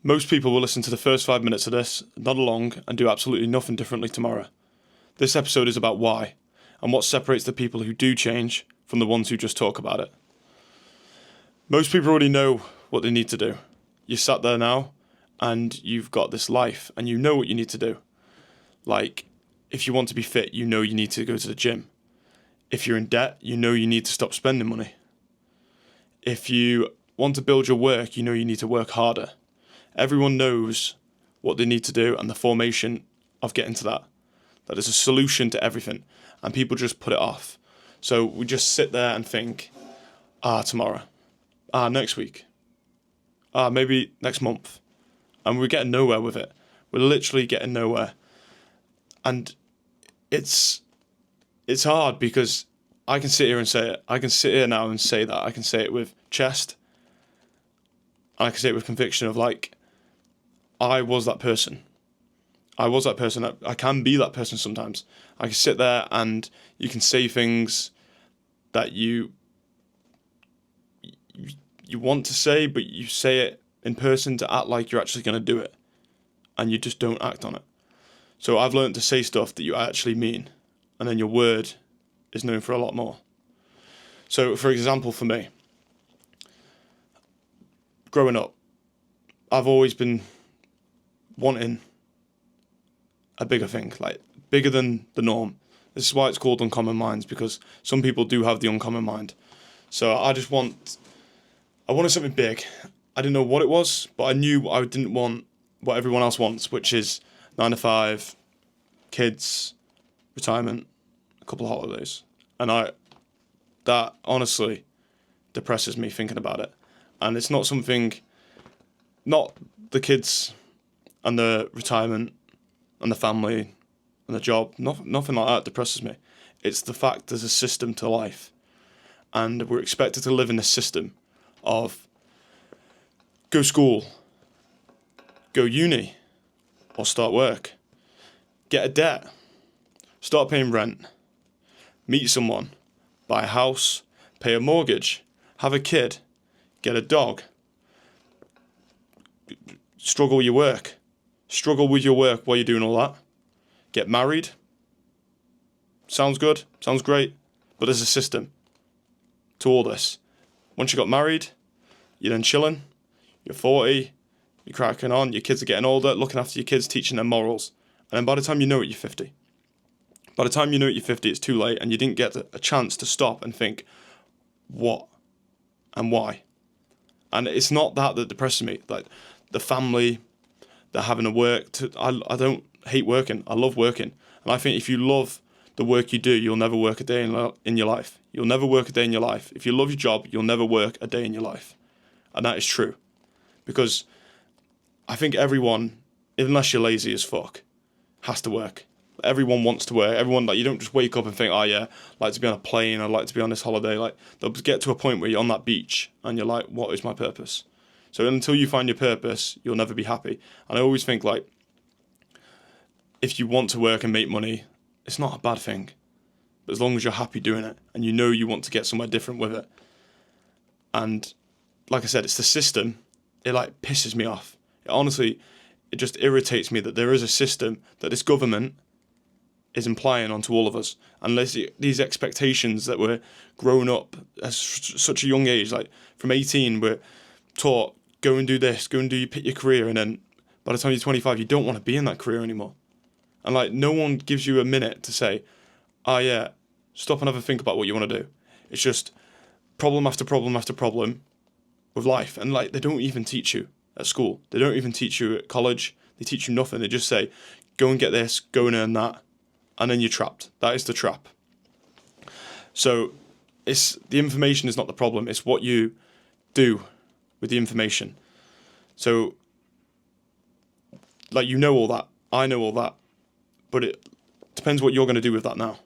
Most people will listen to the first 5 minutes of this, nod along, and do absolutely nothing differently tomorrow. This episode is about why, and what separates the people who do change from the ones who just talk about it. Most people already know what they need to do. You're sat there now, and you've got this life, and you know what you need to do. Like, if you want to be fit, you know you need to go to the gym. If you're in debt, you know you need to stop spending money. If you want to build your work, you know you need to work harder. Everyone knows what they need to do and the formation of getting to that. That is a solution to everything, and people just put it off. So we just sit there and think, tomorrow, next week, maybe next month, and we're getting nowhere with it. We're literally getting nowhere, and it's hard because I can sit here and say it. I can sit here now and say that. I can say it with chest, and I can say it with conviction of like, I was that person. I was that person. I can be that person sometimes. I can sit there and you can say things that you want to say, but you say it in person to act like you're actually going to do it, and you just don't act on it. So I've learned to say stuff that you actually mean, and then your word is known for a lot more. So, for example, for me, growing up, I've always been wanting a bigger thing, like bigger than the norm. This is why it's called uncommon minds, because some people do have the uncommon mind. So I wanted something big. I didn't know what it was, but I knew I didn't want what everyone else wants, which is 9 to 5, kids, retirement, a couple of holidays. And that honestly depresses me thinking about it. And it's not the kids and the retirement and the family and the job, nothing like that depresses me. It's the fact there's a system to life, and we're expected to live in this system of go school, go uni, or start work, get a debt, start paying rent, meet someone, buy a house, pay a mortgage, have a kid, get a dog, struggle with your work while you're doing all that, get married. Sounds good, sounds great, but there's a system to all this. Once you got married, you're then chilling, you're 40, you're cracking on, your kids are getting older, looking after your kids, teaching them morals, and then by the time you know it, you're 50. By the time you know it, you're 50, it's too late, and you didn't get a chance to stop and think, what and why? And it's not that depresses me. Like, the family, they're having to work. I don't hate working. I love working. And I think if you love the work you do, you'll never work a day in your life. You'll never work a day in your life. If you love your job, you'll never work a day in your life. And that is true. Because I think everyone, unless you're lazy as fuck, has to work. Everyone wants to work. Everyone, like, you don't just wake up and think, oh yeah, I'd like to be on a plane, I'd like to be on this holiday. Like, they'll get to a point where you're on that beach and you're like, what is my purpose? So until you find your purpose, you'll never be happy. And I always think, like, if you want to work and make money, it's not a bad thing. But as long as you're happy doing it and you know you want to get somewhere different with it. And like I said, it's the system. It like pisses me off. It just irritates me that there is a system that this government is implying onto all of us. And there's these expectations that we're grown up at such a young age. Like, from 18, we're taught, go and do this, go and pick your career, and then by the time you're 25, you don't want to be in that career anymore. And like, no one gives you a minute to say, yeah, stop and have a think about what you want to do. It's just problem after problem after problem with life. And like, they don't even teach you at school. They don't even teach you at college. They teach you nothing. They just say, go and get this, go and earn that, and then you're trapped. That is the trap. So the information is not the problem. It's what you do with the information. So, like, you know all that. I know all that. But it depends what you're going to do with that now.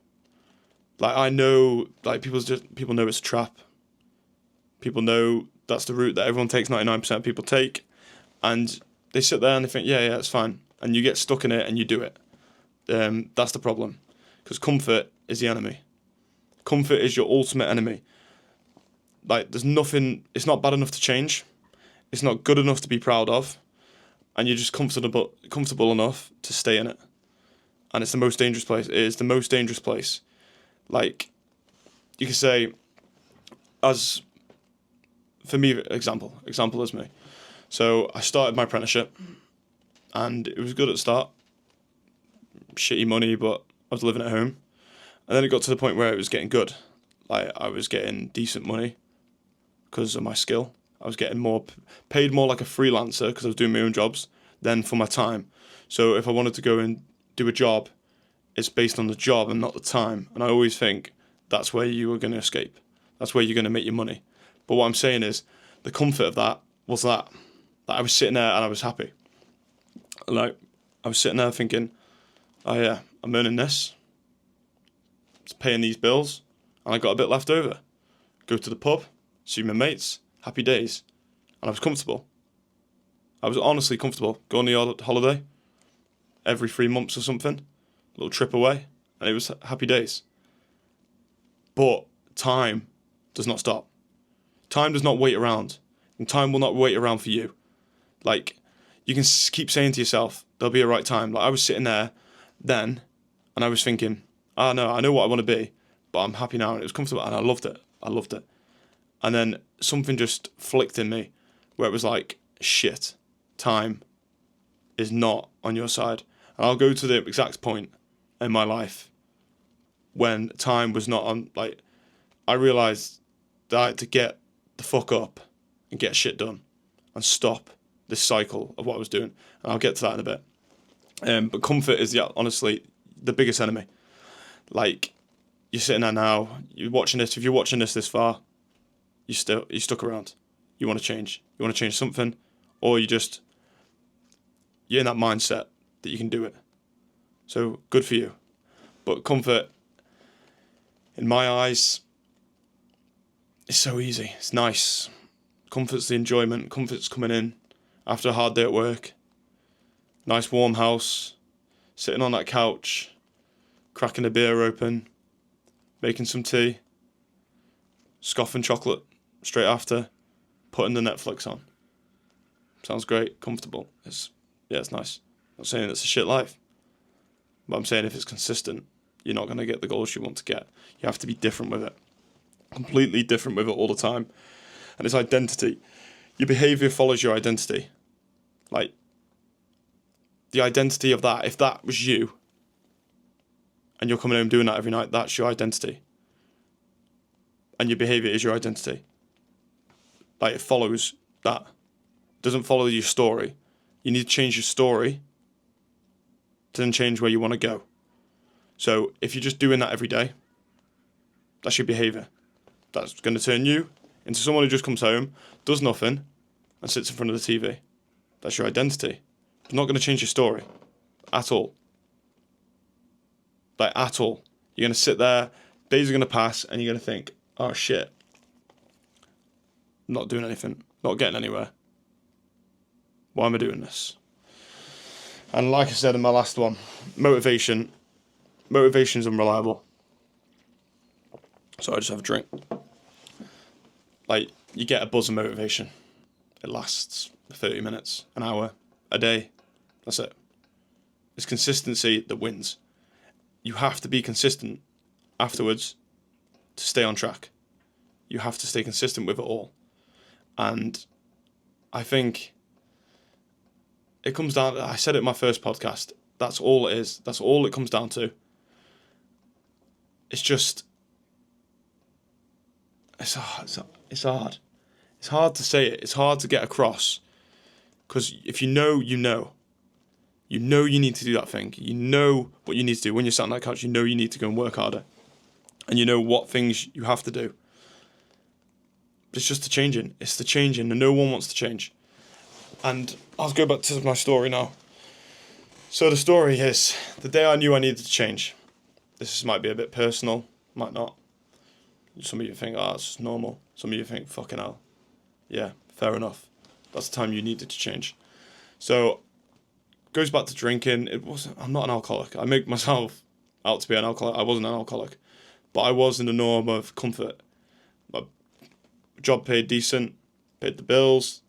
Like, I know, like, people know it's a trap. People know that's the route that everyone takes, 99% of people take. And they sit there and they think, yeah, it's fine. And you get stuck in it and you do it. That's the problem. Because comfort is the enemy. Comfort is your ultimate enemy. Like, there's nothing, it's not bad enough to change. It's not good enough to be proud of. and you're just comfortable enough to stay in it. And it's the most dangerous place. It is the most dangerous place. Like, you could say, as for me, example is me. So I started my apprenticeship, and it was good at the start. Shitty money, but I was living at home. And then it got to the point where it was getting good. Like, I was getting decent money because of my skill. I was getting paid more like a freelancer because I was doing my own jobs than for my time. So if I wanted to go and do a job, it's based on the job and not the time. And I always think that's where you are going to escape. That's where you're going to make your money. But what I'm saying is, the comfort of that was that I was sitting there and I was happy. Like, I was sitting there thinking, oh yeah, I'm earning this. It's paying these bills. And I got a bit left over. Go to the pub, see my mates, happy days. And I was comfortable. I was honestly comfortable. Go on the odd holiday every 3 months or something. A little trip away. And it was happy days. But time does not stop. Time does not wait around. And time will not wait around for you. Like, you can keep saying to yourself, there'll be a right time. Like, I was sitting there then, and I was thinking, no, I know what I want to be, but I'm happy now, and it was comfortable, and I loved it. And then something just flicked in me, where it was like, shit, time is not on your side. And I'll go to the exact point in my life when time was not on. Like, I realised that I had to get the fuck up and get shit done and stop this cycle of what I was doing. And I'll get to that in a bit. But comfort is, honestly, the biggest enemy. Like, you're sitting there now, you're watching this. If you're watching this far, you're stuck around. You want to change. You want to change something, or you're in that mindset that you can do it. So good for you. But comfort, in my eyes, is so easy. It's nice. Comfort's the enjoyment. Comfort's coming in after a hard day at work. Nice warm house, sitting on that couch, cracking a beer open, making some tea, scoffing chocolate straight after, putting the Netflix on. Sounds great, comfortable. It's nice. I'm not saying it's a shit life, but I'm saying if it's consistent, you're not going to get the goals you want to get. You have to be different with it. Completely different with it all the time. And it's identity. Your behaviour follows your identity. Like, the identity of that, if that was you, and you're coming home doing that every night, that's your identity. And your behaviour is your identity. Like, it follows that. It doesn't follow your story. You need to change your story to then change where you want to go. So if you're just doing that every day, that's your behaviour. That's going to turn you into someone who just comes home, does nothing, and sits in front of the TV. That's your identity. It's not going to change your story. At all. Like, at all. You're going to sit there, days are going to pass, and you're going to think, oh shit, I'm not doing anything, not getting anywhere. Why am I doing this? And like I said in my last one, motivation is unreliable. So I just have a drink. Like, you get a buzz of motivation. It lasts 30 minutes, an hour, a day. That's it. It's consistency that wins. You have to be consistent afterwards to stay on track. You have to stay consistent with it all. And I think it comes down, I said it in my first podcast, that's all it is. That's all it comes down to. It's just, it's hard. It's hard to say it. It's hard to get across. Because if you know, you know. You know you need to do that thing. You know what you need to do. When you're sat on that couch, you know you need to go and work harder. And you know what things you have to do. But it's just the changing. It's the changing, and no one wants to change. And I'll go back to my story now. So the story is, the day I knew I needed to change. This might be a bit personal, might not. Some of you think, it's just normal. Some of you think, fucking hell. Yeah, fair enough. That's the time you needed to change. So, goes back to drinking. I'm not an alcoholic. I make myself out to be an alcoholic. I wasn't an alcoholic. But I was in the norm of comfort. My job paid decent, paid the bills,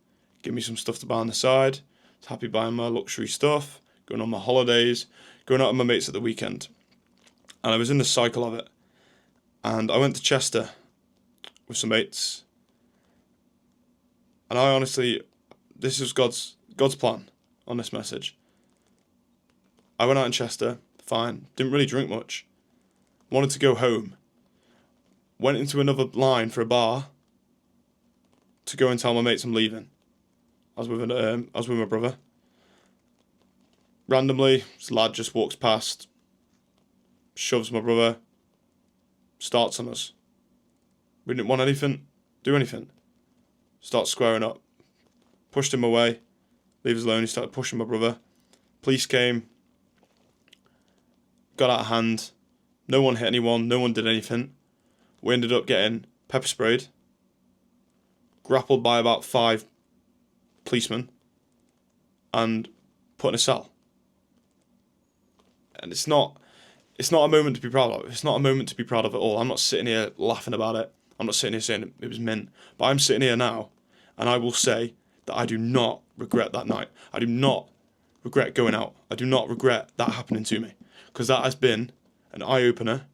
give me some stuff to buy on the side, happy buying my luxury stuff, going on my holidays, going out with my mates at the weekend. And I was in the cycle of it. And I went to Chester with some mates. And I honestly, this is God's plan on this message. I went out in Chester, fine, didn't really drink much. Wanted to go home. Went into another line for a bar to go and tell my mates I'm leaving. I was with my brother. Randomly, this lad just walks past, shoves my brother, starts on us. We didn't want anything, do anything. Starts squaring up. Pushed him away, leave us alone. He started pushing my brother. Police came, got out of hand. No one hit anyone, no one did anything. We ended up getting pepper sprayed, grappled by about 5 policemen, and put in a cell. And it's not a moment to be proud of. It's not a moment to be proud of at all. I'm not sitting here laughing about it. I'm not sitting here saying it was mint. But I'm sitting here now, and I will say that I do not regret that night. I do not regret going out. I do not regret that happening to me. Because that has been an eye-opener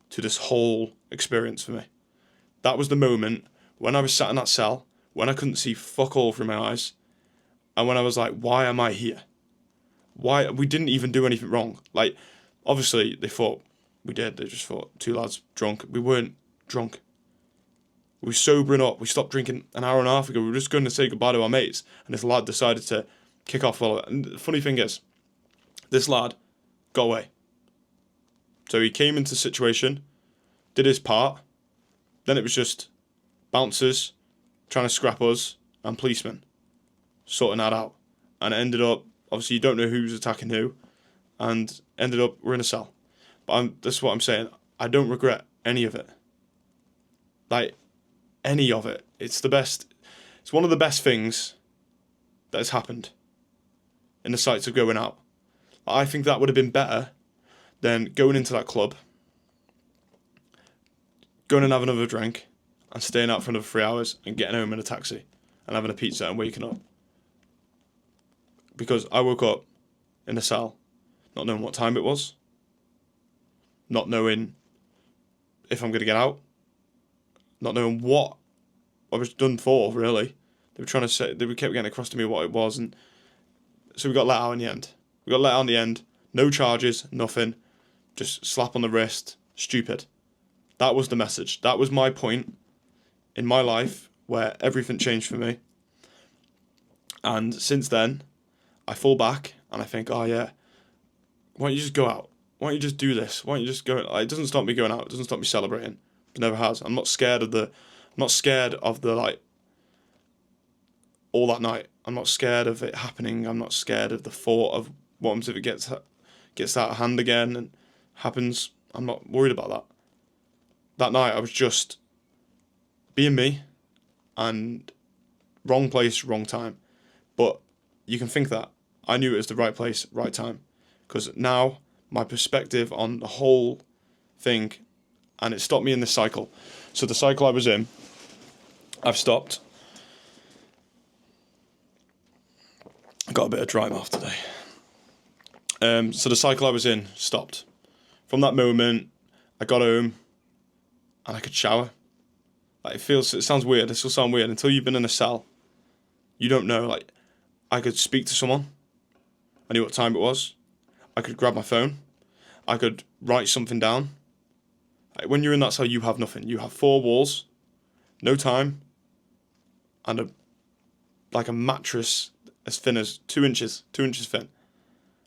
to this whole experience for me. That was the moment when I was sat in that cell, when I couldn't see fuck all through my eyes, and when I was like, why am I here? Why? We didn't even do anything wrong. Like, obviously, they thought we did. They just thought 2 lads drunk. We weren't drunk. We were sobering up. We stopped drinking an hour and a half ago. We were just going to say goodbye to our mates, and this lad decided to kick off all of it. And the funny thing is, this lad got away. So he came into the situation, did his part, then it was just bouncers trying to scrap us and policemen sorting that out. And it ended up, obviously you don't know who's attacking who, and ended up we're in a cell. But that's what I'm saying. I don't regret any of it. Like, any of it. It's the best. It's one of the best things that has happened in the sights of going out. I think that would have been better than going into that club, going and having another drink, and staying out for another 3 hours and getting home in a taxi and having a pizza and waking up. Because I woke up in a cell, not knowing what time it was, not knowing if I'm going to get out, not knowing what I was done for, really. They were trying to say, they kept getting across to me what it was, and so we got let out in the end. We got let out in the end, no charges, nothing, just slap on the wrist, stupid. That was the message. That was my point in my life where everything changed for me. And since then, I fall back and I think, oh yeah, why don't you just go out? Why don't you just do this? Why don't you just go? It doesn't stop me going out. It doesn't stop me celebrating. It never has. I'm not scared of the like all that night. I'm not scared of it happening. I'm not scared of the thought of what happens if it gets out of hand again and happens. I'm not worried about that. That night I was just being me, and wrong place, wrong time. But you can think that. I knew it was the right place, right time. Because now my perspective on the whole thing, and it stopped me in this cycle. So the cycle I was in, I've stopped. I got a bit of dry mouth today. So the cycle I was in stopped. From that moment, I got home and I could shower. Like it sounds weird. This will sound weird until you've been in a cell. You don't know. Like, I could speak to someone. I knew what time it was. I could grab my phone. I could write something down. Like, when you're in that cell, you have nothing. You have 4 walls, no time, and a mattress as thin as 2 inches thin,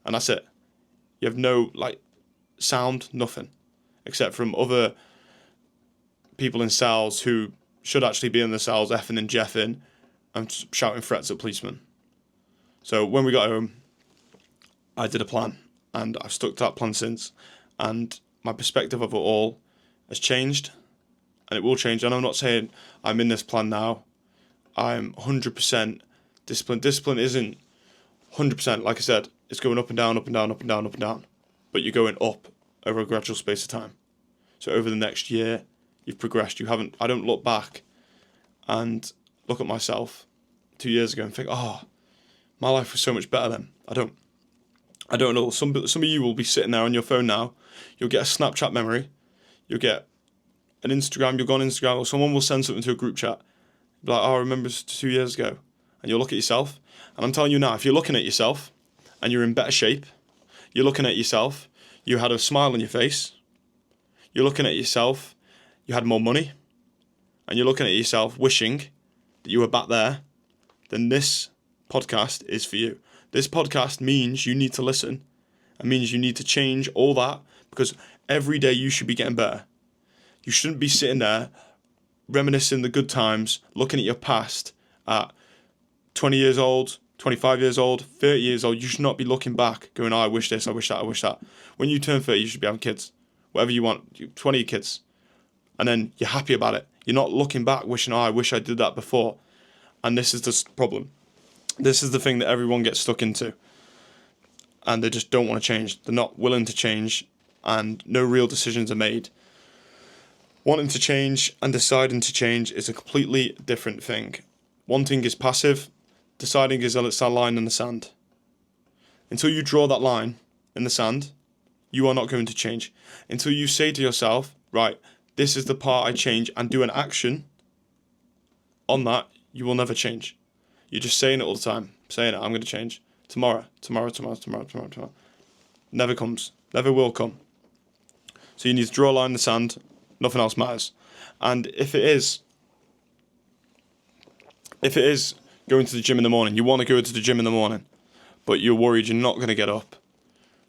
and that's it. You have no sound, nothing, except from other people in cells who should actually be in the cells effing and jeffing and shouting threats at policemen. So when we got home, I did a plan, and I've stuck to that plan since, and my perspective of it all has changed, and it will change. And I'm not saying I'm in this plan now. I'm 100% disciplined. Discipline isn't 100%. Like I said, it's going up and down, up and down, up and down, up and down. But you're going up over a gradual space of time. So over the next year, you've progressed. I don't look back and look at myself 2 years ago and think, oh, My life was so much better then. I don't know. Some of you will be sitting there on your phone now. You'll get a Snapchat memory. You'll get an Instagram. You'll go on Instagram, or someone will send something to a group chat. Be like, oh, I remember 2 years ago. And you'll look at yourself. And I'm telling you now, if you're looking at yourself and you're in better shape, you're looking at yourself, you had a smile on your face, you're looking at yourself, you had more money, and you're looking at yourself wishing that you were back there, then this podcast is for you. This podcast means you need to listen. It means you need to change all that, because every day you should be getting better. You shouldn't be sitting there reminiscing the good times, looking at your past at 20 years old, 25 years old, 30 years old. You should not be looking back going, oh, I wish this, I wish that, I wish that. When you turn 30, you should be having kids. Whatever you want, 20 kids. And then you're happy about it. You're not looking back wishing, oh, I wish I did that before. And this is the problem. This is the thing that everyone gets stuck into. And they just don't want to change. They're not willing to change, and no real decisions are made. Wanting to change and deciding to change is a completely different thing. Wanting is passive. Deciding is a line in the sand. Until you draw that line in the sand, you are not going to change. Until you say to yourself, right, this is the part I change, and do an action on that, you will never change. You're just saying it all the time. Saying it, I'm going to change. Tomorrow. Never comes. Never will come. So you need to draw a line in the sand. Nothing else matters. And if it is going to the gym in the morning, you want to go to the gym in the morning, but you're worried you're not going to get up,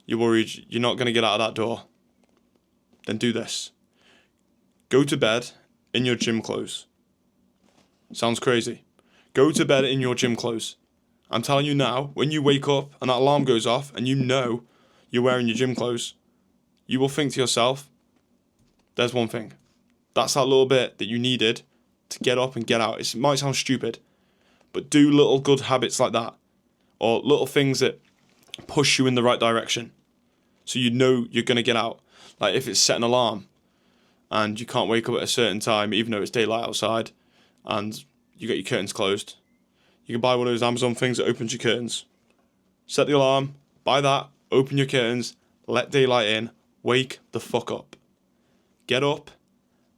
you're worried you're not going to get out of that door, then do this. Go to bed in your gym clothes. Sounds crazy. Go to bed in your gym clothes. I'm telling you now, when you wake up and that alarm goes off and you know you're wearing your gym clothes, you will think to yourself, there's one thing. That's that little bit that you needed to get up and get out. It might sound stupid, but do little good habits like that, or little things that push you in the right direction, so you know you're going to get out. Like if it's set an alarm and you can't wake up at a certain time, even though it's daylight outside, and you get your curtains closed, you can buy one of those Amazon things that opens your curtains. Set the alarm, buy that, open your curtains, let daylight in, wake the fuck up. Get up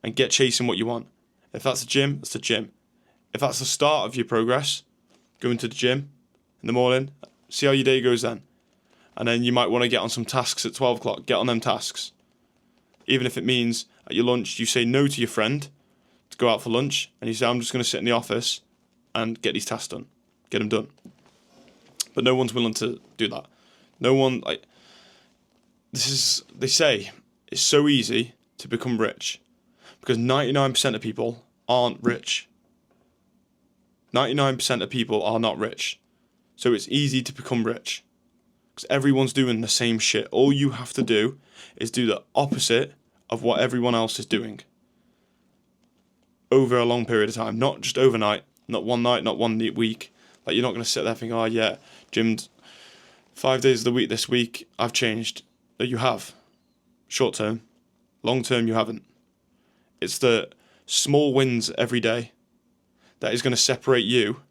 and get chasing what you want. If that's the gym, that's the gym. If that's the start of your progress, going to the gym in the morning, see how your day goes then. And then you might want to get on some tasks at 12 o'clock. Get on them tasks. Even if it means at your lunch you say no to your friend to go out for lunch, and you say, I'm just going to sit in the office and get these tasks done. Get them done. But no one's willing to do that. No one, they say it's so easy to become rich, because 99% of people aren't rich. 99% of people are not rich. So it's easy to become rich, because everyone's doing the same shit. All you have to do is do the opposite of what everyone else is doing over a long period of time, not just overnight, not one night, not one week. Like, you're not going to sit there thinking, oh yeah, gymmed 5 days of the week this week, I've changed. No, you have. Short term. Long term, you haven't. It's the small wins every day that is going to separate you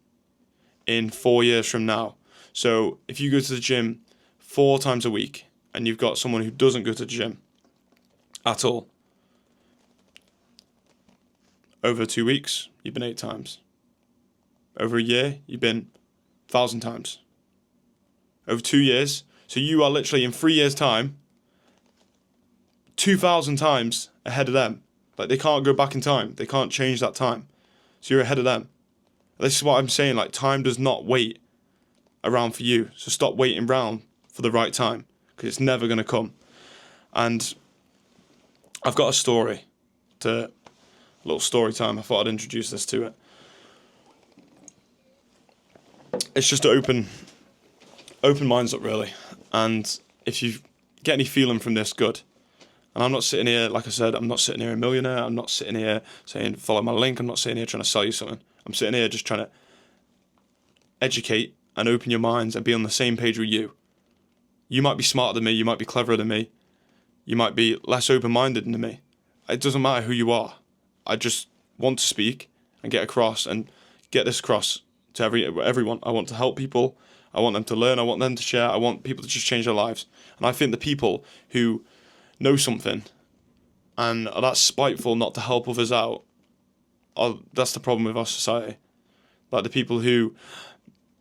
in 4 years from now. So if you go to the gym 4 times a week and you've got someone who doesn't go to the gym at all, over 2 weeks, you've been 8 times. Over a year, you've been 1,000 times. Over 2 years, so you are literally in 3 years' time 2,000 times ahead of them. Like, they can't go back in time. They can't change that time. So you're ahead of them. This is what I'm saying. Like, time does not wait around for you. So stop waiting around for the right time, because it's never going to come. And I've got a little story time. I thought I'd introduce this to it. It's just to open minds up, really. And if you get any feeling from this, good. And I'm not sitting here, like I said, I'm not sitting here a millionaire. I'm not sitting here saying, follow my link. I'm not sitting here trying to sell you something. I'm sitting here just trying to educate and open your minds and be on the same page with you. You might be smarter than me. You might be cleverer than me. You might be less open-minded than me. It doesn't matter who you are. I just want to speak and get across and get this across to everyone. I want to help people. I want them to learn. I want them to share. I want people to just change their lives. And I think the people who know something and are that spiteful not to help others out, that's the problem with our society. Like the people who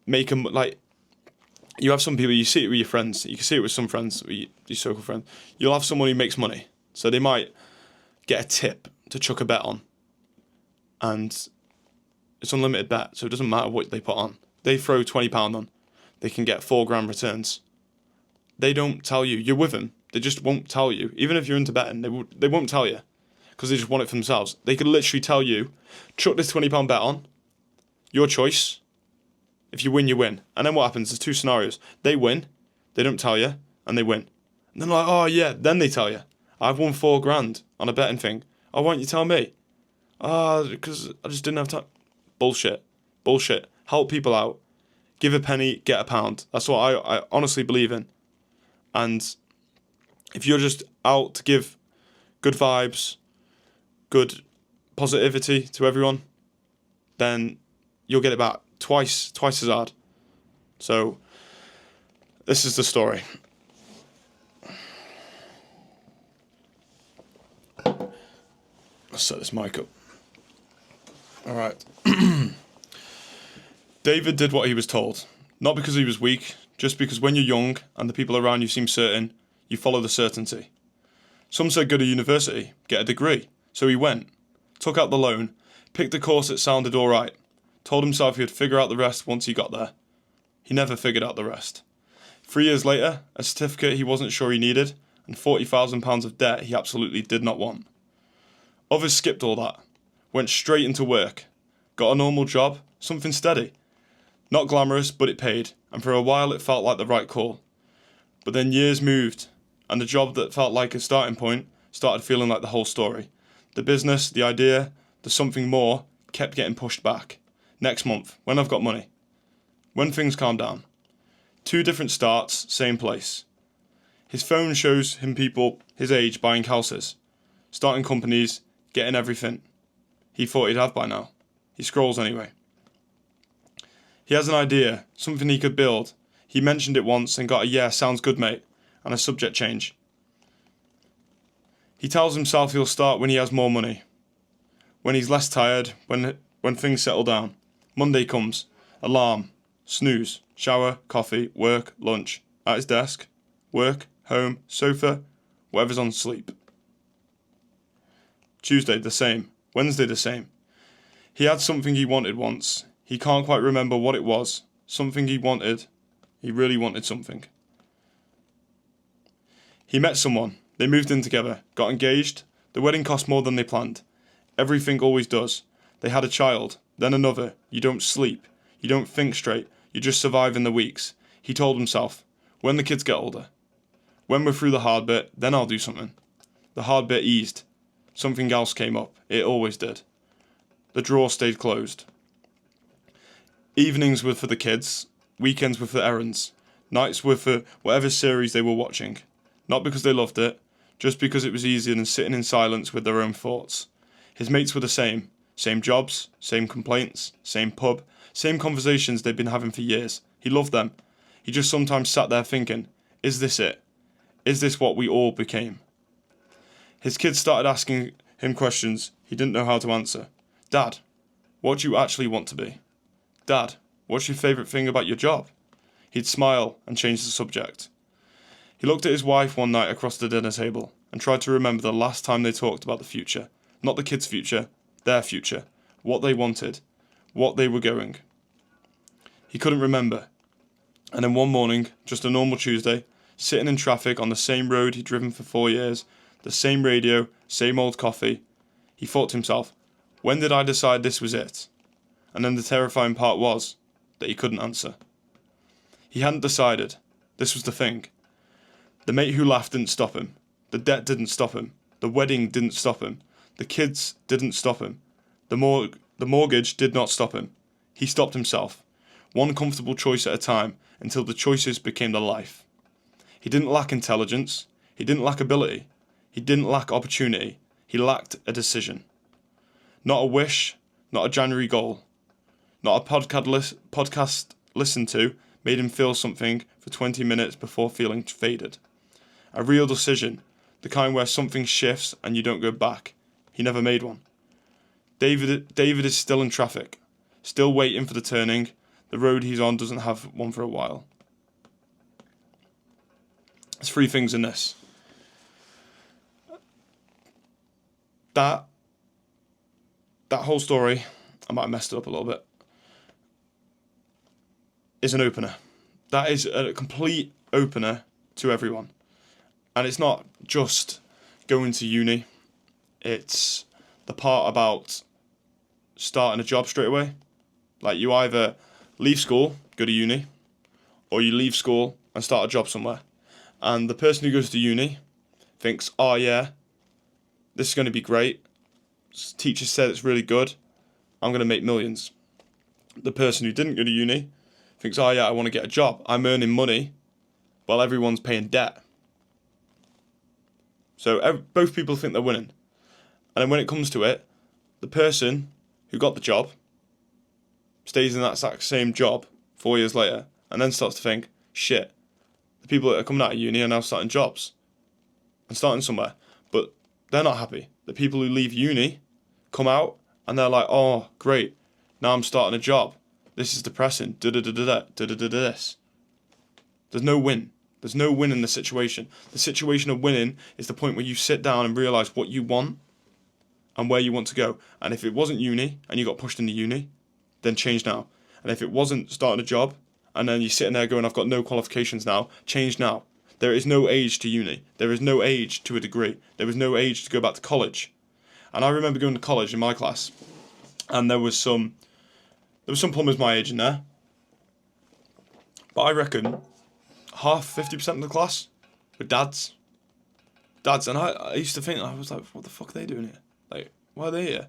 make them, like, you have some people, you see it with your friends, you can see it with some friends, your circle friends. You'll have someone who makes money. So they might get a tip to chuck a bet on. And it's unlimited bet, so it doesn't matter what they put on. They throw £20 on, they can get £4,000 returns. They don't tell you. You're with them. They just won't tell you. Even if you're into betting, they won't tell you because they just want it for themselves. They could literally tell you, chuck this £20 bet on, your choice. If you win, you win. And then what happens? There's two scenarios. They win, they don't tell you, and they win. And then like, oh yeah, then they tell you, I've won £4,000 on a betting thing. Oh, why don't you tell me? Because I just didn't have time. Bullshit. Help people out. Give a penny, get a pound. That's what I honestly believe in. And if you're just out to give good vibes, good positivity to everyone, then you'll get it back twice as hard. So this is the story. Let's set this mic up. All right. David did what he was told, not because he was weak, just because when you're young and the people around you seem certain, you follow the certainty. Some said go to university, get a degree. So he went, took out the loan, picked a course that sounded alright, told himself he'd figure out the rest once he got there. He never figured out the rest. 3 years later, a certificate he wasn't sure he needed, and £40,000 of debt he absolutely did not want. Others skipped all that, went straight into work, got a normal job, something steady. Not glamorous, but it paid, and for a while it felt like the right call. But then years moved, and the job that felt like a starting point started feeling like the whole story. The business, the idea, the something more kept getting pushed back. Next month, when I've got money. When things calm down. 2 different starts, same place. His phone shows him people his age buying houses, starting companies, getting everything he thought he'd have by now. He scrolls anyway. He has an idea, something he could build. He mentioned it once and got a yeah, sounds good mate, and a subject change. He tells himself he'll start when he has more money. When he's less tired, when things settle down. Monday comes. Alarm. Snooze. Shower. Coffee. Work. Lunch. At his desk. Work. Home. Sofa. Whatever's on sleep. Tuesday, the same. Wednesday, the same. He had something he wanted once. He can't quite remember what it was. Something he wanted. He really wanted something. He met someone. They moved in together. Got engaged. The wedding cost more than they planned. Everything always does. They had a child. Then another. You don't sleep. You don't think straight. You just survive in the weeks. He told himself, when the kids get older, when we're through the hard bit, then I'll do something. The hard bit eased. Something else came up. It always did. The drawer stayed closed. Evenings were for the kids. Weekends were for errands. Nights were for whatever series they were watching. Not because they loved it, just because it was easier than sitting in silence with their own thoughts. His mates were the same. Same jobs, same complaints, same pub, same conversations they'd been having for years. He loved them. He just sometimes sat there thinking, is this it? Is this what we all became? His kids started asking him questions he didn't know how to answer. Dad, what do you actually want to be? Dad, what's your favourite thing about your job? He'd smile and change the subject. He looked at his wife one night across the dinner table and tried to remember the last time they talked about the future. Not the kids' future, their future. What they wanted. What they were going. He couldn't remember. And then one morning, just a normal Tuesday, sitting in traffic on the same road he'd driven for 4 years, the same radio, same old coffee, he thought to himself, when did I decide this was it? And then the terrifying part was that he couldn't answer. He hadn't decided. This was the thing. The mate who laughed didn't stop him. The debt didn't stop him. The wedding didn't stop him. The kids didn't stop him. The mortgage did not stop him. He stopped himself. One comfortable choice at a time until the choices became the life. He didn't lack intelligence. He didn't lack ability. He didn't lack opportunity. He lacked a decision. Not a wish, not a January goal. Not a podcast listened to, made him feel something for 20 minutes before feeling faded. A real decision, the kind where something shifts and you don't go back. He never made one. David is still in traffic, still waiting for the turning. The road he's on doesn't have one for a while. There's 3 things in this. That whole story, I might have messed it up a little bit, is an opener. That is a complete opener to everyone. And it's not just going to uni. It's the part about starting a job straight away. Like, you either leave school, go to uni, or you leave school and start a job somewhere. And the person who goes to uni thinks, oh yeah, this is going to be great. Teacher said it's really good. I'm going to make millions. The person who didn't go to uni thinks, oh yeah, I want to get a job. I'm earning money while everyone's paying debt. So both people think they're winning. And then when it comes to it, the person who got the job stays in that exact same job 4 years later and then starts to think, shit, the people that are coming out of uni are now starting jobs and starting somewhere. But they're not happy. The people who leave uni come out and they're like, oh, great, now I'm starting a job. This is depressing. This. There's no win. There's no win in the situation. The situation of winning is the point where you sit down and realise what you want and where you want to go. And if it wasn't uni and you got pushed into uni, then change now. And if it wasn't starting a job and then you're sitting there going, I've got no qualifications now, change now. There is no age to uni. There is no age to a degree. There is no age to go back to college. And I remember going to college in my class, and there was some plumbers my age in there. But I reckon 50% of the class were dads. And I used to think, I was like, what the fuck are they doing here? Like, why are they here?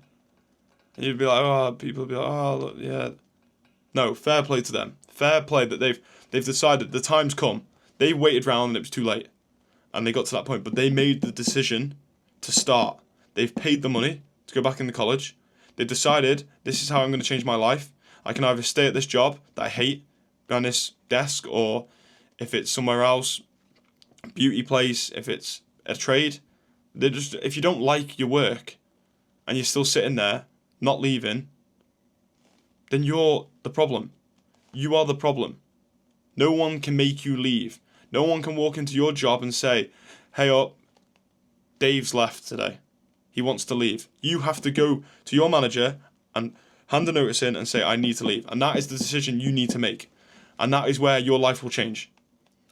And you'd be like, oh, people would be like, oh, look, yeah. No, fair play to them. Fair play that they've decided the time's come. They waited round and it was too late. And they got to that point. But they made the decision to start. They've paid the money to go back into college. They decided, this is how I'm going to change my life. I can either stay at this job that I hate, behind this desk, or if it's somewhere else, beauty place, if it's a trade. If you don't like your work and you're still sitting there, not leaving, then you're the problem. You are the problem. No one can make you leave. No one can walk into your job and say, hey, Dave's left today. He wants to leave. You have to go to your manager and hand a notice in and say, I need to leave. And that is the decision you need to make. And that is where your life will change.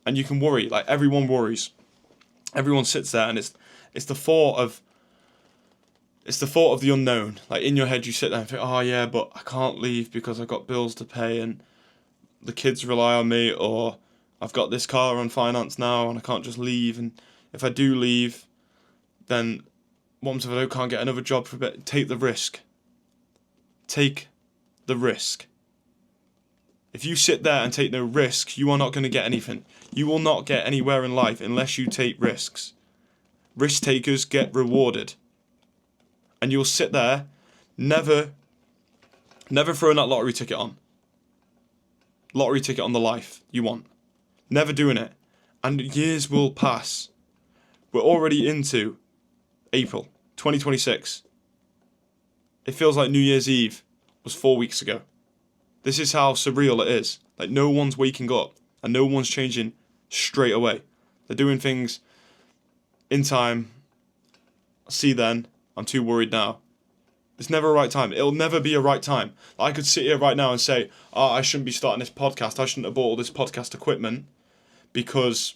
And you can worry. Like, everyone worries. Everyone sits there and it's the thought of the unknown. Like, in your head you sit there and think, oh yeah, but I can't leave because I've got bills to pay and the kids rely on me, or I've got this car on finance now and I can't just leave. And if I do leave, then what happens if I can't get another job for a bit? Take the risk. Take the risk. If you sit there and take no risk, you are not going to get anything. You will not get anywhere in life unless you take risks. Risk takers get rewarded. And you'll sit there, never throwing that lottery ticket on. Lottery ticket on the life you want. Never doing it. And years will pass. We're already into April 2026. It feels like New Year's Eve was 4 weeks ago. This is how surreal it is. Like, no one's waking up and no one's changing straight away. They're doing things in time. See then. I'm too worried now. It's never a right time. It'll never be a right time. I could sit here right now and say, oh, I shouldn't be starting this podcast. I shouldn't have bought all this podcast equipment because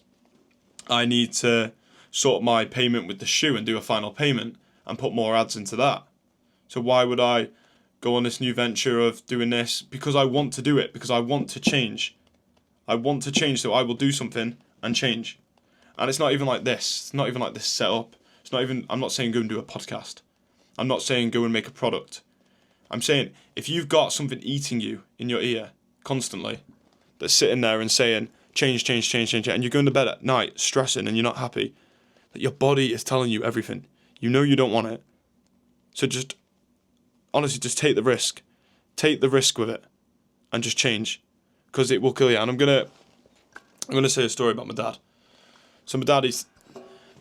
I need to sort my payment with the shoe and do a final payment and put more ads into that. So why would I go on this new venture of doing this? Because I want to do it. Because I want to change. I want to change, so I will do something and change. And it's not even like this. It's not even like this setup. It's not even, I'm not saying go and do a podcast. I'm not saying go and make a product. I'm saying if you've got something eating you in your ear constantly, that's sitting there and saying, change, and you're going to bed at night stressing and you're not happy, that your body is telling you everything. You know you don't want it. So just, honestly, just take the risk. Take the risk with it and just change. because it will kill you. And I'm gonna say a story about my dad. So my dad, he's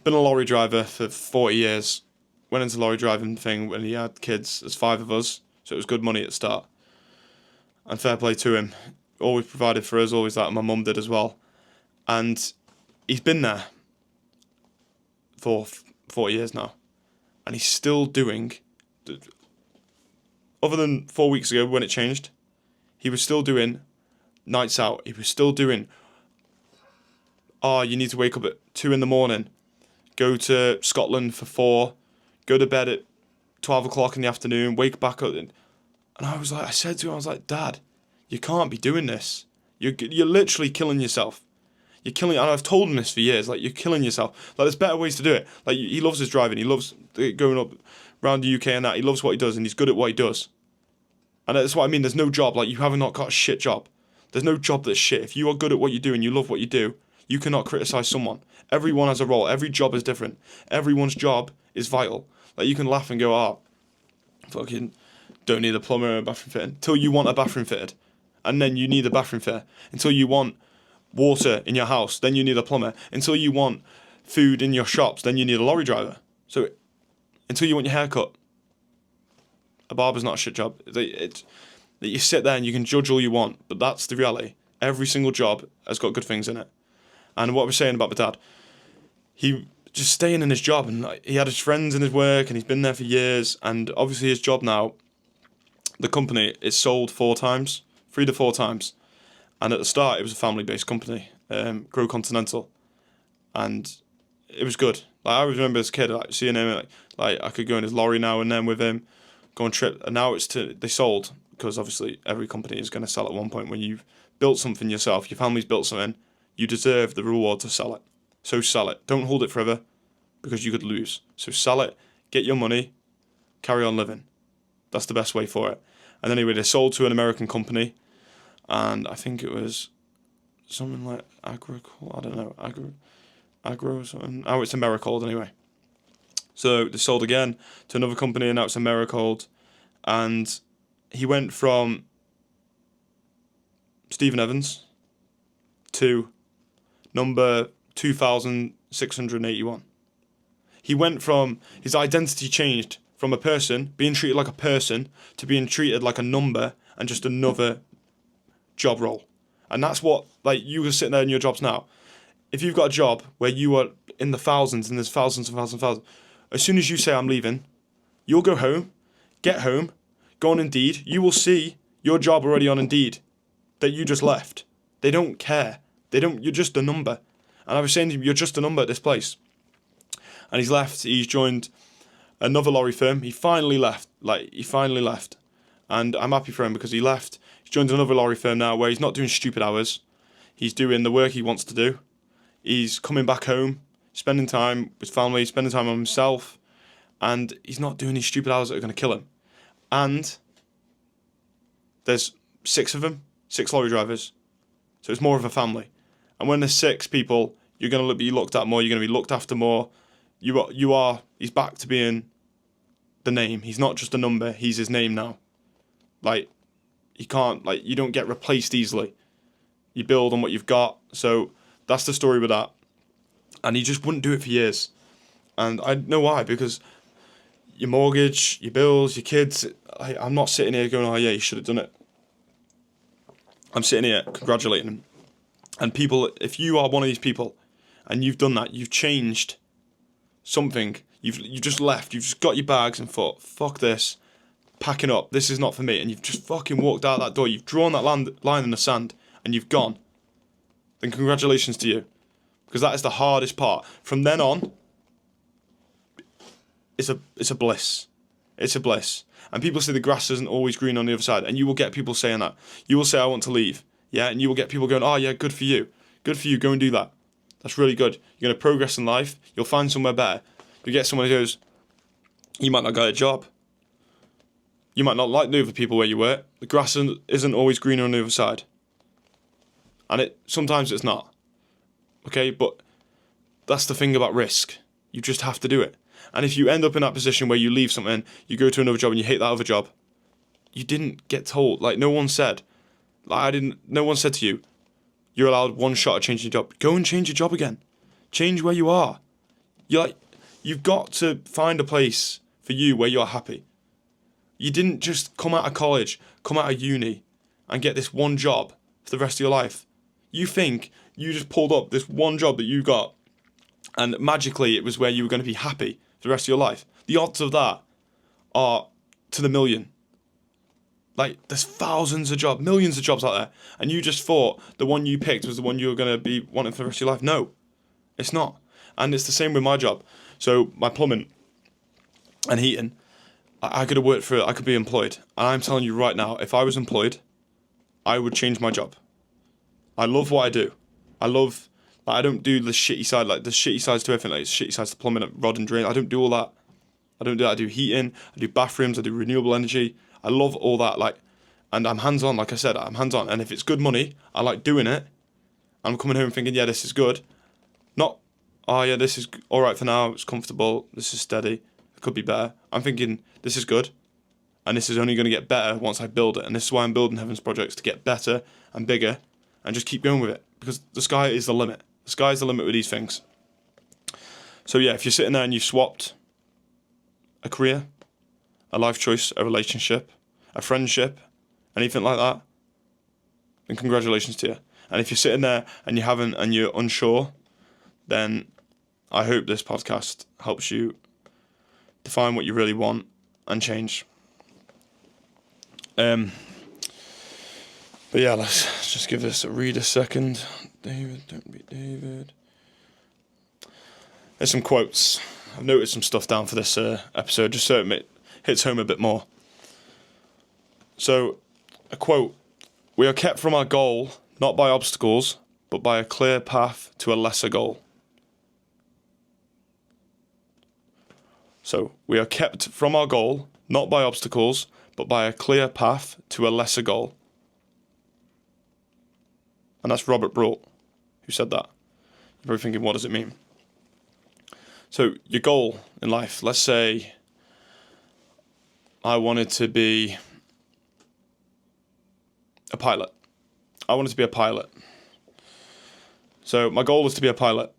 been a lorry driver for 40 years. Went into the lorry driving thing when he had kids. There's 5 of us, so it was good money at the start. And fair play to him. Always provided for us, always that, and my mum did as well. And he's been there for 40 years now. And he's still doing, other than 4 weeks ago when it changed, he was still doing nights out. He was still doing, you need to wake up at 2 in the morning, go to Scotland for 4, go to bed at 12 o'clock in the afternoon, wake back up. And I said to him, I was like, Dad, you can't be doing this. You're literally killing yourself. You're killing, and I've told him this for years, like, you're killing yourself. Like, there's better ways to do it. Like, he loves his driving. He loves going up around the UK and that. He loves what he does, and he's good at what he does. And that's what I mean. There's no job. Like, you have not got a shit job. There's no job that's shit. If you are good at what you do and you love what you do, you cannot criticize someone. Everyone has a role. Every job is different. Everyone's job is vital. Like, you can laugh and go, fucking don't need a plumber or a bathroom fitted, until you want a bathroom fitted. And then you need a bathroom fitter. Until you want water in your house, then you need a plumber. Until you want food in your shops, then you need a lorry driver. So until you want your hair cut, a barber's not a shit job. You sit there and you can judge all you want, but that's the reality. Every single job has got good things in it. And what we're saying about my dad, he just staying in his job, and he had his friends in his work, and he's been there for years. And obviously his job now, the company, is sold 3 to 4 times. And at the start, it was a family-based company, Grow Continental, and it was good. Like, I remember as a kid, like, seeing him, like I could go in his lorry now and then with him, go on trip. And now they sold, because obviously every company is going to sell at one point. When you've built something yourself, your family's built something, you deserve the reward to sell it. So sell it. Don't hold it forever, because you could lose. So sell it, get your money, carry on living. That's the best way for it. And anyway, they sold to an American company, and I think it was something like agro or something. Oh, it's Americold anyway. So they sold again to another company, and now it's Americold. And he went from Stephen Evans to number 2,681. He went from, his identity changed from a person, being treated like a person, to being treated like a number and just another job role. And that's what, like, you are sitting there in your jobs now. If you've got a job where you are in the thousands, and there's thousands and thousands and thousands, as soon as you say I'm leaving, you'll go home, get home, go on Indeed, you will see your job already on Indeed that you just left. They don't care. You're just a number. And I was saying to him, you're just a number at this place. And he's left. He's joined another lorry firm. He finally left. And I'm happy for him, because he left. He's joined another lorry firm now where he's not doing stupid hours. He's doing the work he wants to do. He's coming back home, spending time with family, spending time on himself. And he's not doing these stupid hours that are going to kill him. And there's 6 of them, 6 lorry drivers. So it's more of a family. And when there's 6 people, you're going to be looked at more. You're going to be looked after more. He's back to being the name. He's not just a number. He's his name now. Like, you don't get replaced easily. You build on what you've got. So that's the story with that. And he just wouldn't do it for years. And I know why, because your mortgage, your bills, your kids, I'm not sitting here going, oh yeah, you should have done it. I'm sitting here congratulating him. And people, if you are one of these people and you've done that, you've changed something, you've just left, you've just got your bags and thought, fuck this, packing up, this is not for me, and you've just fucking walked out that door, you've drawn that line in the sand, and you've gone, then congratulations to you. Because that is the hardest part. From then on, it's a bliss. It's a bliss. And people say the grass isn't always green on the other side, and you will get people saying that. You will say, I want to leave. Yeah, and you will get people going, oh yeah, good for you. Good for you, go and do that. That's really good. You're going to progress in life. You'll find somewhere better. You get someone who goes, you might not get a job. You might not like the other people where you work. The grass isn't always greener on the other side. And sometimes it's not. Okay, but that's the thing about risk. You just have to do it. And if you end up in that position where you leave something, you go to another job and you hate that other job, you didn't get told. Like, no one said, No one said to you, you're allowed one shot at changing your job. Go and change your job again. Change where you are. You've got to find a place for you where you're happy. You didn't just come out of college, come out of uni, and get this one job for the rest of your life. You think you just pulled up this one job that you got, and magically it was where you were going to be happy for the rest of your life. The odds of that are to the million. Like, there's thousands of jobs, millions of jobs out there, and you just thought the one you picked was the one you were going to be wanting for the rest of your life. No, it's not. And it's the same with my job. So my plumbing and heating, I could have worked for it, I could be employed. And I'm telling you right now, if I was employed, I would change my job. I love what I do. I don't do the shitty side, like the shitty sides to everything, like shitty sides to plumbing, rod and drain. I don't do all that. I don't do that. I do heating, I do bathrooms, I do renewable energy. I love all that, and I'm hands-on, like I said, I'm hands-on. And if it's good money, I like doing it. I'm coming home thinking, yeah, this is good. Not, oh yeah, this is all right for now, it's comfortable, this is steady, it could be better. I'm thinking, this is good, and this is only going to get better once I build it. And this is why I'm building Heaven's Projects, to get better and bigger, and just keep going with it. Because the sky is the limit. The sky's the limit with these things. So yeah, if you're sitting there and you've swapped a career, a life choice, a relationship, a friendship, anything like that, then congratulations to you. And if you're sitting there and you haven't, and you're unsure, then I hope this podcast helps you define what you really want and change. But yeah, let's just give this a read a second. David, don't be David. There's some quotes. I've noted some stuff down for this episode, just so it hits home a bit more. So, a quote: "We are kept from our goal not by obstacles, but by a clear path to a lesser goal." So, we are kept from our goal not by obstacles, but by a clear path to a lesser goal. And that's Robert Brault who said that. You're probably thinking, what does it mean? So, your goal in life, let's say I wanted to be a pilot. I wanted to be a pilot. So my goal was to be a pilot.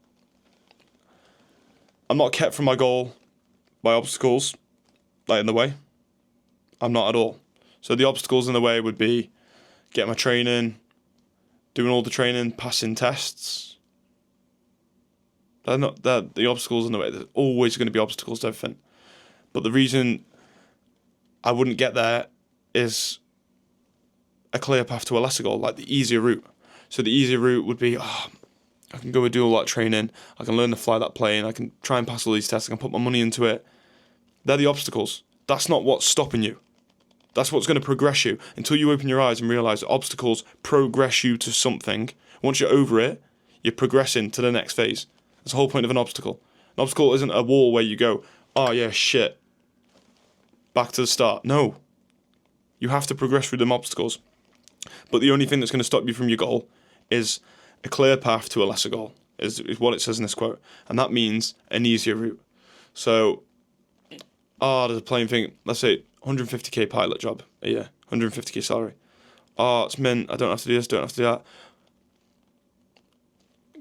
I'm not kept from my goal by obstacles, like in the way. I'm not at all. So the obstacles in the way would be getting my training, doing all the training, passing tests. They're not the obstacles in the way. There's always going to be obstacles to everything. But the reason I wouldn't get there is a clear path to a lesser goal, like the easier route. So the easier route would be, I can go and do all that training, I can learn to fly that plane, I can try and pass all these tests, I can put my money into it. They're the obstacles. That's not what's stopping you. That's what's going to progress you until you open your eyes and realise that obstacles progress you to something. Once you're over it, you're progressing to the next phase. That's the whole point of an obstacle. An obstacle isn't a wall where you go, oh yeah, shit, back to the start. No. You have to progress through them obstacles. But the only thing that's going to stop you from your goal is a clear path to a lesser goal, is what it says in this quote. And that means an easier route. So, there's a plain thing, let's say 150k pilot job a year, 150k salary. It's meant I don't have to do this, don't have to do that.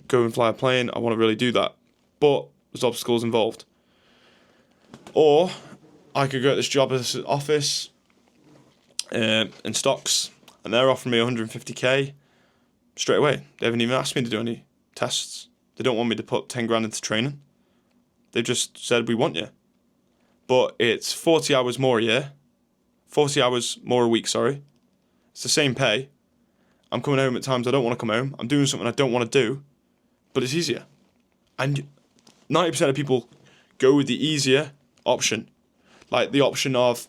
Go and fly a plane, I want to really do that. But there's obstacles involved. Or I could go at this job at this office in stocks, and they're offering me 150k straight away. They haven't even asked me to do any tests. They don't want me to put 10 grand into training. They've just said, we want you. But it's 40 hours more a year. 40 hours more a week, sorry. It's the same pay. I'm coming home at times I don't want to come home. I'm doing something I don't want to do. But it's easier. And 90% of people go with the easier option. Like the option of,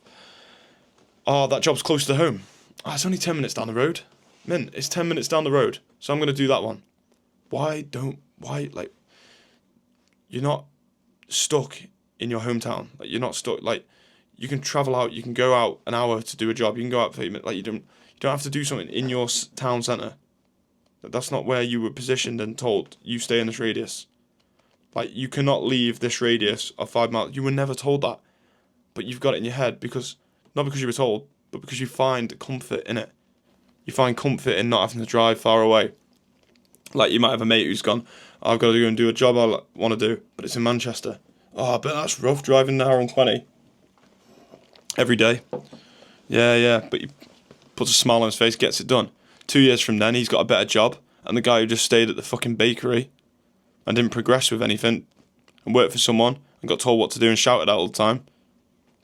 that job's close to home. It's only 10 minutes down the road. It's 10 minutes down the road. So I'm going to do that one. You're not stuck in your hometown. Like, you're not stuck. Like, you can travel out. You can go out an hour to do a job. You can go out for 8 minutes. Like, you don't have to do something in your town centre. That's not where you were positioned and told, you stay in this radius. Like, you cannot leave this radius of 5 miles. You were never told that. But you've got it in your head not because you were told, but because you find comfort in it. You find comfort in not having to drive far away. Like, you might have a mate who's gone, I've got to go and do a job I want to do, but it's in Manchester. Oh, but that's rough, driving an hour and 20 every day. Yeah, but he puts a smile on his face, gets it done. 2 years from then, he's got a better job, and the guy who just stayed at the fucking bakery and didn't progress with anything and worked for someone and got told what to do and shouted at all the time,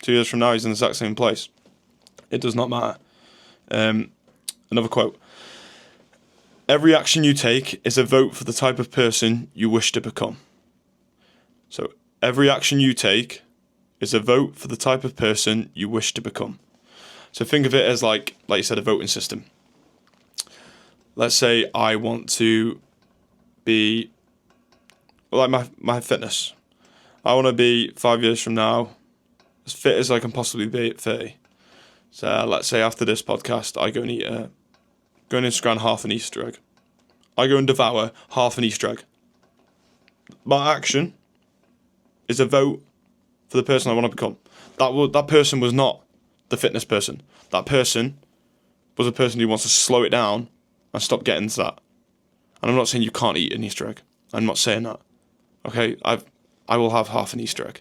2 years from now, he's in the exact same place. It does not matter. Another quote. Every action you take is a vote for the type of person you wish to become. So, every action you take is a vote for the type of person you wish to become. So think of it as like you said, a voting system. Let's say I want to be, like my fitness. I want to be 5 years from now as fit as I can possibly be at 30. So let's say after this podcast, I go and eat go and Instagram half an Easter egg. I go and devour half an Easter egg. My action is a vote for the person I want to become. That person was not the fitness person. That person was a person who wants to slow it down and stop getting to that. And I'm not saying you can't eat an Easter egg. I'm not saying that. Okay, I will have half an Easter egg.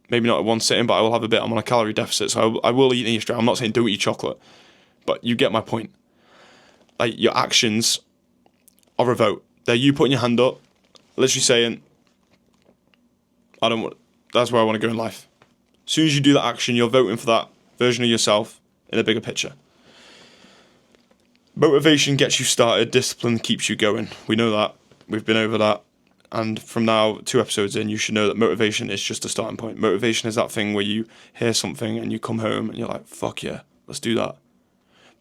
Maybe not at one sitting, but I will have a bit. I'm on a calorie deficit, so I will eat an Easter egg. I'm not saying don't eat chocolate, but you get my point. Like, your actions are a vote. They're you putting your hand up, literally saying, that's where I want to go in life. As soon as you do that action, you're voting for that version of yourself in a bigger picture. Motivation gets you started, discipline keeps you going. We know that. We've been over that. And from now, 2 episodes in, you should know that motivation is just a starting point. Motivation is that thing where you hear something and you come home and you're like, fuck yeah, let's do that.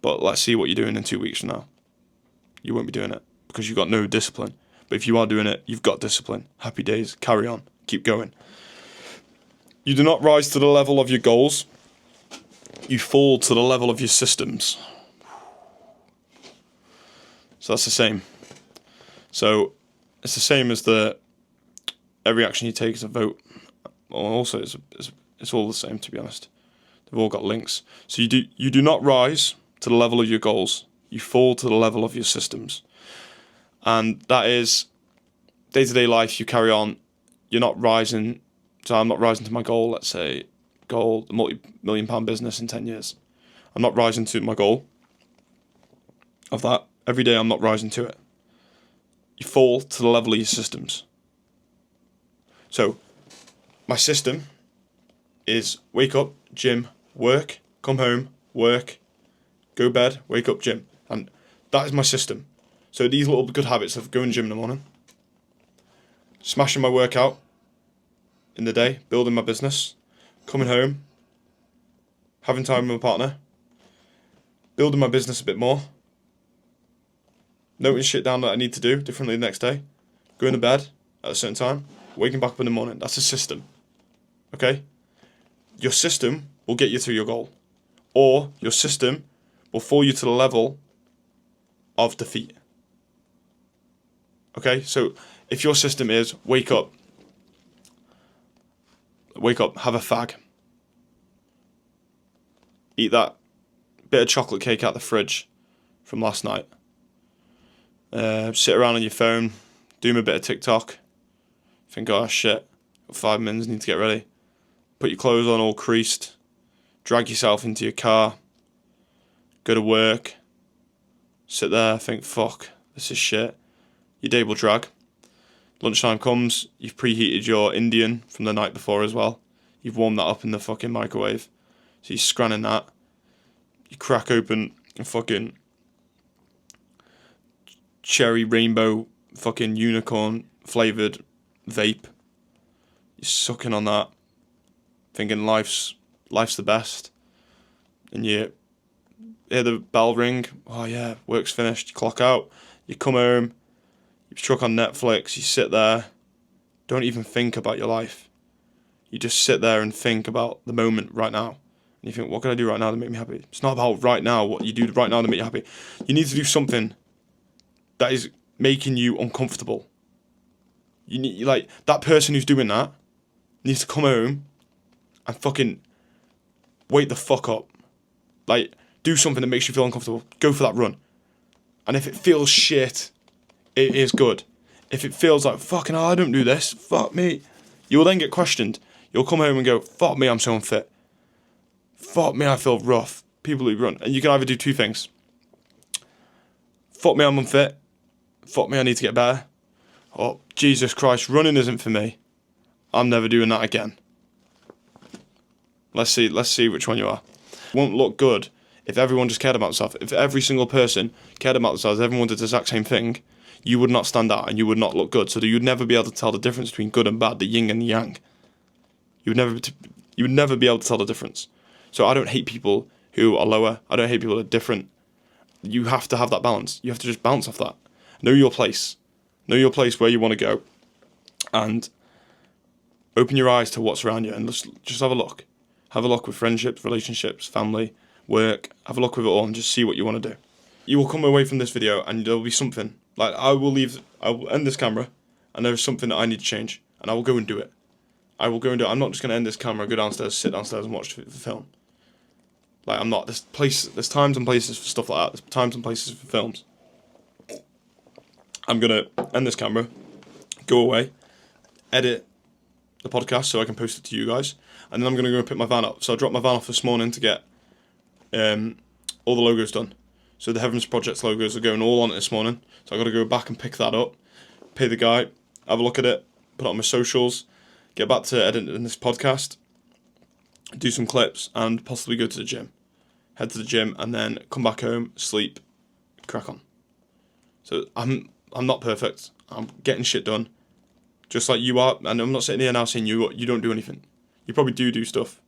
But let's see what you're doing in 2 weeks from now. You won't be doing it because you've got no discipline. But if you are doing it, you've got discipline. Happy days. Carry on. Keep going. You do not rise to the level of your goals. You fall to the level of your systems. So that's the same. So it's the same as every action you take is a vote. Well, also, it's all the same, to be honest. They've all got links. So you do not rise to the level of your goals. You fall to the level of your systems. And that is day-to-day life. You carry on. You're not rising. So I'm not rising to my goal, let's say, a multi-million pound business in 10 years. I'm not rising to my goal of that. Every day I'm not rising to it. You fall to the level of your systems. So my system is wake up, gym, work, come home, work, go bed, wake up, gym. And that is my system. So these little good habits of going to gym in the morning, smashing my workout in the day, building my business, coming home, having time with my partner, building my business a bit more, noting shit down that I need to do differently the next day, going to bed at a certain time, waking back up in the morning. That's a system. Okay? Your system will get you to your goal. Or your system will fall you to the level of defeat. Okay? So if your system is wake up, have a fag, eat that bit of chocolate cake out the fridge from last night, sit around on your phone, do a bit of TikTok, think, oh shit, got 5 minutes, need to get ready, put your clothes on all creased, drag yourself into your car, go to work, sit there, think, fuck, this is shit. Your day will drag. Lunchtime comes, you've preheated your Indian from the night before as well. You've warmed that up in the fucking microwave. So you're scranning that. You crack open a fucking cherry rainbow fucking unicorn flavoured vape. You're sucking on that, thinking life's the best. And you hear the bell ring. Oh yeah, work's finished. You clock out. You come home. You chuck on Netflix, you sit there, don't even think about your life. You just sit there and think about the moment right now. And you think, what can I do right now to make me happy? It's not about right now, what you do right now to make you happy. You need to do something that is making you uncomfortable. You need, like, that person who's doing that needs to come home and fucking wake the fuck up. Like, Do something that makes you feel uncomfortable. Go for that run. And if it feels shit, it is good. If it feels like, fucking hell, I don't do this, fuck me, you will then get questioned. You'll come home and go, fuck me, I'm so unfit. Fuck me, I feel rough. People who run. And you can either do two things. Fuck me, I'm unfit. Fuck me, I need to get better. Or, Jesus Christ, running isn't for me. I'm never doing that again. Let's see which one you are. It won't look good if everyone just cared about themselves. If every single person cared about themselves, everyone did the exact same thing, you would not stand out and you would not look good. So that you'd never be able to tell the difference between good and bad, the yin and the yang. You would never be able to tell the difference. So I don't hate people who are lower. I don't hate people who are different. You have to have that balance. You have to just bounce off that. Know your place. Know your place where you want to go. And open your eyes to what's around you and just have a look. Have a look with friendships, relationships, family, work. Have a look with it all and just see what you want to do. You will come away from this video and there'll be something. Like, I will end this camera and there's something that I need to change. And I will go and do it. I will go and do it. I'm not just going to end this camera, go downstairs, sit downstairs and watch the film. Like, I'm not. There's times and places for stuff like that. There's times and places for films. I'm going to end this camera, go away, edit the podcast so I can post it to you guys. And then I'm going to go and pick my van up. So I dropped my van off this morning to get all the logos done. So the Heavens Project logos are going all on it this morning. So I've got to go back and pick that up, pay the guy, have a look at it, put it on my socials, get back to editing this podcast, do some clips, and possibly go to the gym. Head to the gym and then come back home, sleep, crack on. So I'm not perfect. I'm getting shit done, just like you are. And I'm not sitting here now saying you don't do anything. You probably do stuff,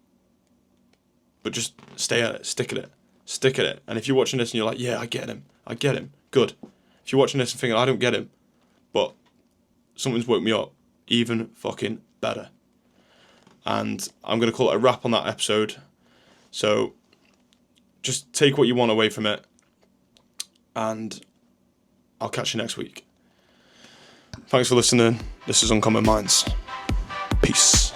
but just stay at it, stick at it. And if you're watching this and you're like, yeah, I get him, good. If you're watching this and thinking, I don't get him, but something's woke me up, even fucking better. And I'm going to call it a wrap on that episode. So just take what you want away from it, and I'll catch you next week. Thanks for listening. This is Uncommon Minds. Peace.